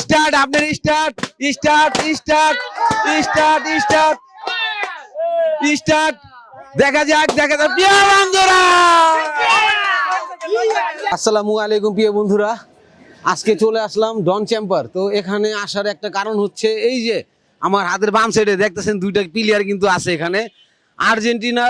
Start আপনার start start start start start start দেখা যাক প্রিয় বন্ধুরা, আসসালামু আলাইকুম প্রিয় বন্ধুরা। আজকে চলে আসলাম ডন চেম্বার। তো এখানে আসার একটা কারণ হচ্ছে এই যে আমার হাতের বাম সাইডে দেখতেছেন দুইটা প্লেয়ার কিন্তু আছে এখানে, আর্জেন্টিনা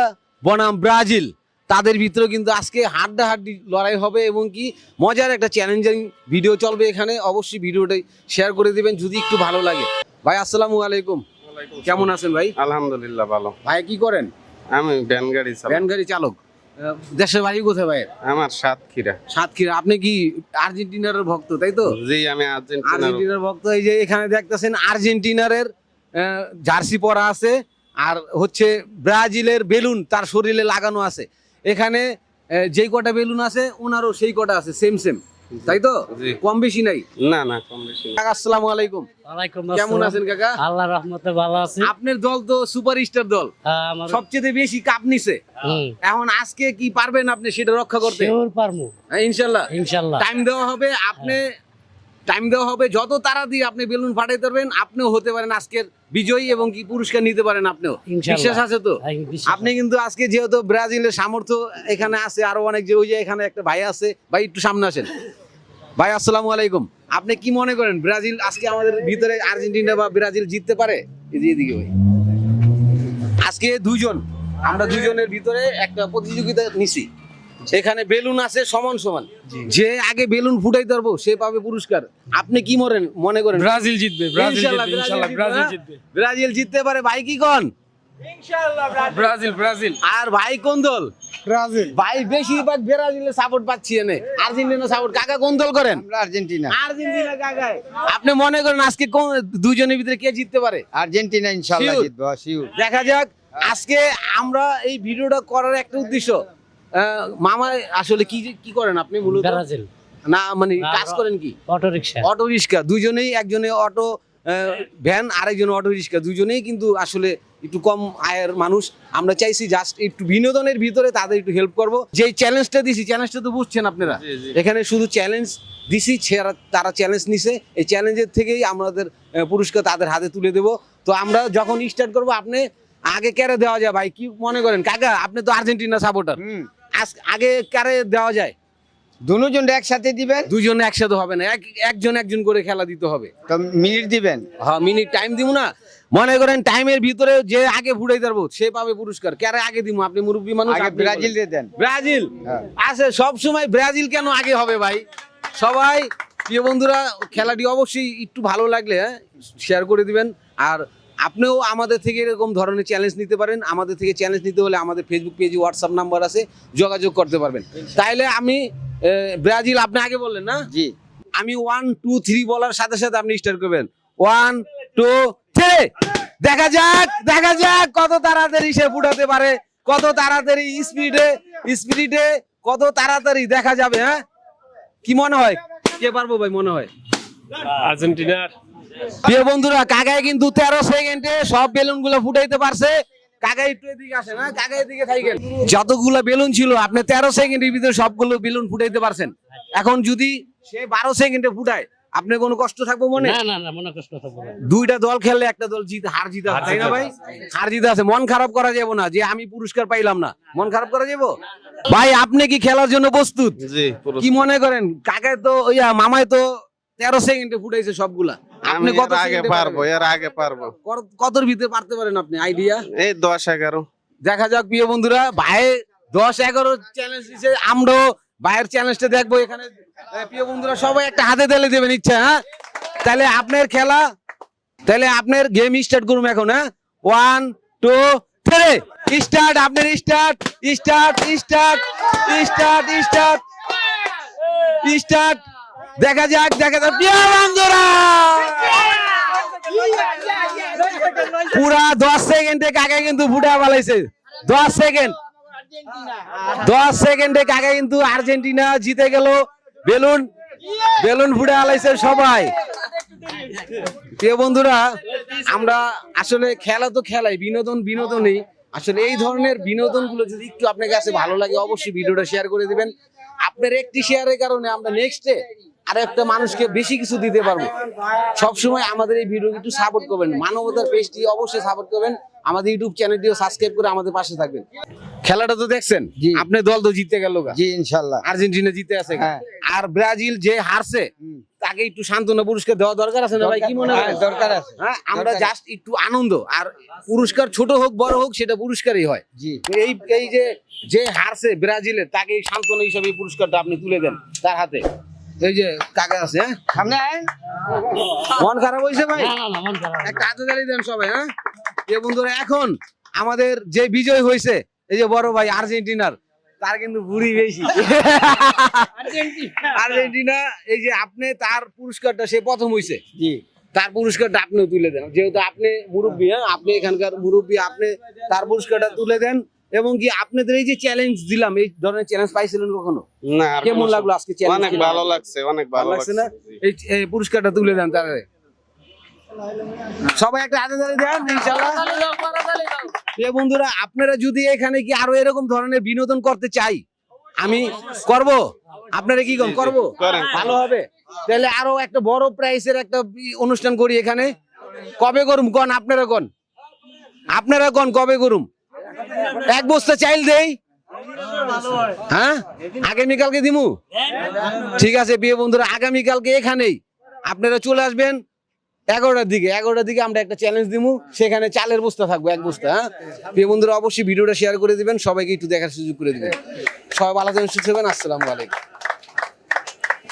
বনাম ব্রাজিল। তাদের ভিতরে কিন্তু আজকে হাড্ডাহাড্ডি লড়াই হবে এবং কি মজার একটা চ্যালেঞ্জিং ভিডিও চলবে এখানে। অবশ্যই ভিডিওটাই শেয়ার করে দিবেন যদি একটু ভালো লাগে। ভাই আসসালামু আলাইকুম, কেমন আছেন ভাই? আলহামদুলিল্লাহ ভালো। ভাই কি করেন? আমি ভ্যান গাড়ি চালক। দেশের বাড়ি কোথায় ভাইয়ের? আমার সাতক্ষীরা। সাতক্ষীরা। আপনি কি আর্জেন্টিনার ভক্ত তাই তো? জি, আমি আর্জেন্টিনার ভক্ত। এই যে এখানে দেখতেছেন আর্জেন্টিনার জার্সি পরা আছে আর হচ্ছে ব্রাজিলের বেলুন তার শরীরে লাগানো আছে। এখানে যেই কটা বেলুন আছে ওনারও সেই কটা আছে, সেম সেম, তাই তো? কম বেশি নাই? না কম বেশি। কাকা আসসালামু আলাইকুম। কেমন আছেন কাকা? আল্লাহর রহমতে ভালো আছি। আপনার দল তো সুপারস্টার দল, সবচেয়ে বেশি কাপ নিছে। এখন আজকে কি পারবেন আপনি সেটা রক্ষা করতে? শিওর পারমু ইনশাআল্লাহ। ইনশাআল্লাহ টাইম দেওয়া হবে, আপনি টাইম দেওয়া হবে, যত তাড়াতাড়ি আপনি বেলুন ফাটাইতে পারবেন আপনিও হতে পারেন আজকের বিজয়ী এবং কি পুরস্কার নিতে পারেন আপনিও। বিশ্বাস আছে তো? আপনি কিন্তু আজকে যেহেতু ব্রাজিলের সামর্থ্য এখানে আছে, আরো অনেক যে ওই যে এখানে একটা ভাই আছে, ভাই একটু সামনে আসেন। ভাই আসসালামু আলাইকুম। আপনি কি মনে করেন ব্রাজিল আজকে আমাদের ভিতরে আর্জেন্টিনা বা ব্রাজিল জিততে পারে? এদিকে ভাই, আজকে আমরা দুজনের ভিতরে একটা প্রতিযোগিতা নিছি। এখানে বেলুন আছে সমান সমান, যে আগে বেলুন ফুটাইতে পারবো সে পাবে পুরস্কার। আপনি কি মনে করেন? ব্রাজিল জিতবে, ইনশাআল্লাহ ব্রাজিল জিতবে। ব্রাজিল জিততে পারে। ভাই কি কোন? ইনশাআল্লাহ ব্রাজিল। আর ভাই কোন দল? ব্রাজিল। ভাই বেশিরভাগ ব্রাজিলের সাপোর্ট পাচ্ছি এনে, আর্জেন্টিনা সাপোর্ট। কাকা কোন দল করেন? আমরা আর্জেন্টিনা। কাকা আপনি মনে করেন আজকে কোন দুজনের ভিতরে কে জিততে পারে? আর্জেন্টিনা ইনশাআল্লাহ Sure? জিতবে, শিওর। দেখা যাক। আজকে আমরা এই ভিডিওটা করার একটা উদ্দেশ্য, মামা আসলে কি করেন আপনি মূলত? ব্রাজিল না মানে কাজ করেন কি? Auto rickshaw. দুজনেই, একজনে অটো ভ্যান আরেকজন অটো রিক্সা, দুজনেই কিন্তু আসলে একটু কম আয়ের মানুষ। আমরা চাইছি জাস্ট একটু বিনোদনের ভিতরে তাদের একটু হেল্প করব। যে চ্যালেঞ্জটা দিছি, চ্যালেঞ্জটা তো বুঝছেন আপনারা। এখানে শুধু চ্যালেঞ্জ দিছি, তারা চ্যালেঞ্জ নিছে, এই চ্যালেঞ্জের থেকেই আমাদের পুরস্কার তাদের হাতে তুলে দেব। তো আমরা যখন স্টার্ট করব আপনি আগে কারে দেওয়া যায় ভাই কি মনে করেন? কাকা আপনি তো আর্জেন্টিনা সাপোর্টার, আগে কারে দেওয়া যায়? দুজন একসাথে দিবেন? দুজন একসাথে হবে না, একজন করে খেলা দিতে হবে। তো মিনিট দিবেন? হ্যাঁ, মিনিট টাইম দিব না। মনে করেন টাইমের ভিতরে যে আগে ফুটাইতে পারবো সে পাবে পুরস্কার। কারে আগে দিব? আপনি মুরব্বী মানুষ, আগে ব্রাজিল দিয়ে দেন। ব্রাজিল আছে সব সময়। ব্রাজিল কেন আগে হবে ভাই? সবাই প্রিয় বন্ধুরা, খেলাটি অবশ্যই একটু ভালো লাগলে শেয়ার করে দিবেন। আর আপনিও আমাদের থেকে এরকম ধরনের চ্যালেঞ্জ নিতে পারেন। আমাদের থেকে চ্যালেঞ্জ নিতে হলে আমাদের ফেসবুক পেজে হোয়াটসঅ্যাপ নাম্বার আছে, যোগাযোগ করতে পারবেন। তাইলে আমি ব্রাজিল, আপনি আগে বললেন না? জি। আমি 1 2 3 বলার সাথে সাথে আপনি স্টার্ট করবেন। 1 2 3। দেখা যাক কত তাড়াতাড়ি সে ফুটাতে পারে, কত তাড়াতাড়ি স্পিডে কত তাড়াতাড়ি দেখা যাবে। হ্যাঁ, কি মনে হয় কে পারবো ভাই? মনে হয় আর্জেন্টিনার। প্রিয় বন্ধুরা, কাকায় কিন্তু 13 সেকেন্ডে সব বেলুন গুলো ফুটাইতে পারছে। কাকা একটু এদিকে আসেন। না কাকা এদিকে থাকেন। যতগুলো বেলুন ছিল আপনি 13 সেকেন্ডের ভিতরে সবগুলো বেলুন ফুটাইতে পারছেন। এখন যদি সে 12 সেকেন্ডে ফুটায় আপনি কোনো কষ্ট থাকবো মনে? না মনে কষ্ট থাকবে না। দুইটা দল খেললে একটা দল হার জিতে আছে, তাই না ভাই? হার জিতে আছে, মন খারাপ করা যাবে না যে আমি পুরস্কার পাইলাম না। মন খারাপ করা যাবে? ভাই আপনি কি খেলার জন্য প্রস্তুত? জি। কি মনে করেন? কাকায় তো মামায় তো 13 সেকেন্ডে ফুটাইছে সবগুলা। আপনি কত আগে পারবো? এর আগে পারবো। কতর ভিতরে পারতে পারেন আপনি? আইডিয়া? এই 10 11। দেখা যাক প্রিয় বন্ধুরা, ভাই 10 11 চ্যালেঞ্জ দিছে। আমরাও ভাইয়ের চ্যালেঞ্জটা দেখবো। এখানে প্রিয় বন্ধুরা সবাই একটা হাতে তালি দেবেন ইচ্ছা। হ্যাঁ, তাহলে আপনার খেলা, তাহলে আপনার গেম স্টার্ট করুন এখন। হ্যাঁ, 1 2 3 স্টার্ট। আপনার স্টার্ট। দেখা যাক প্রিয় বন্ধুরা, পুরা 10 সেকেন্ডে কাকা কিন্তু ফুটা পালাইছে। 10 সেকেন্ডে কাকা কিন্তু আর্জেন্টিনা জিতে গেল। বেলুন ফুটা পালাইছে সবাই। প্রিয় বন্ধুরা, আমরা আসলে খেলা তো খেলাই, বিনোদনই আসলে। এই ধরনের বিনোদন গুলো যদি একটু আপনার কাছে ভালো লাগে অবশ্যই ভিডিওটা শেয়ার করে দিবেন। আপনার একটি শেয়ারের কারণে আমরা নেক্সটে আর একটা মানুষকে বেশি কিছু দিতে পারবো। সবসময় আমাদের এই ভিডিও একটু সাপোর্ট করবেন, মানবতার পেজটি অবশ্যই সাপোর্ট করবেন, আমাদের ইউটিউব চ্যানেলটিও সাবস্ক্রাইব করে আমাদের পাশে থাকবেন। খেলাটা তো দেখছেন, জি। আপনার দল তো জিতে গেল, জি ইনশাল্লাহ। আর্জেন্টিনা জিতে আছে, হ্যাঁ। আর ব্রাজিল যে হারছে তাকে একটু সান্ত্বনা পুরস্কার দেওয়া দরকার আছে না ভাই, কি মনে হয়? হ্যাঁ, দরকার আছে। হ্যাঁ, আমরা দরকার জাস্ট একটু আনন্দ, আর পুরস্কার ছোট হোক বড় হোক সেটা পুরস্কারই হয়। জি এই এই যে হারছে ব্রাজিলের, তাকে এই সান্ত্বনা হিসাবে এই পুরস্কারটা আপনি তুলে দেন তার হাতে। এই যে কাগজ আছে, হ্যাঁ, সামনে আইন। মন খারাপ হয়েছে ভাই? না, না, মন খারাপ না। একটা হাতে তালি দেন সবাই। হ্যাঁ, এ বন্ধুরা, এখন আমাদের যে বিজয় হয়েছে, এই যে বড় ভাই আর্জেন্টিনার, তার কিন্তু বুড়ি বেশি। আর্জেন্টিনা, এই যে আপনি তার পুরস্কারটা, সে প্রথম হয়েছে, জি তার পুরস্কারটা আপনিও তুলে দেন, যেহেতু আপনি মুরব্বী। হ্যাঁ, আপনি এখানকার মুরব্বী, আপনি তার পুরস্কারটা তুলে দেন। এবং কি আপনাদের এই যে চ্যালেঞ্জ দিলাম, এই ধরনের চ্যালেঞ্জ পাইছিলেন কখনো? না, আর কেমন কোনো- লাগলো আজকে চ্যালেঞ্জ? অনেক ভালো লাগছে, অনেক ভালো ভালো লাগছে লাগছে না? জি। এই পুরস্কারটা তুলে দেন তাহলে সবাই একটা হাতে তালি দেন ইনশাআল্লাহ। এ বন্ধুরা, আপনারা যদি এখানে কি আরো এরকম ধরনের বিনোদন করতে চাই, আমি করব। আপনারা কি করব? করেন। ভালো হবে। তাহলে আরো একটা বড় প্রাইসের একটা অনুষ্ঠান করি এখানে। কবে করুম কোন? আপনারা কোন কবে করুম? এক বস্তা চাইল দেই, হ্যাঁ, আগামীকালকে দিমু। ঠিক আছে প্রিয় বন্ধুরা, আগামীকালকে এখানেই আপনারা চলে আসবেন 11টার দিকে আমরা একটা চ্যালেঞ্জ দিমু, সেখানে চালের বস্তা থাকবে, এক বস্তা। হ্যাঁ প্রিয় বন্ধুরা, অবশ্যই ভিডিওটা শেয়ার করে দিবেন, সবাইকে একটু দেখার সুযোগ করে দিবেন। সবাই ভালো থাকবেন, সুস্থ থাকবেন, আসসালামু আলাইকুম।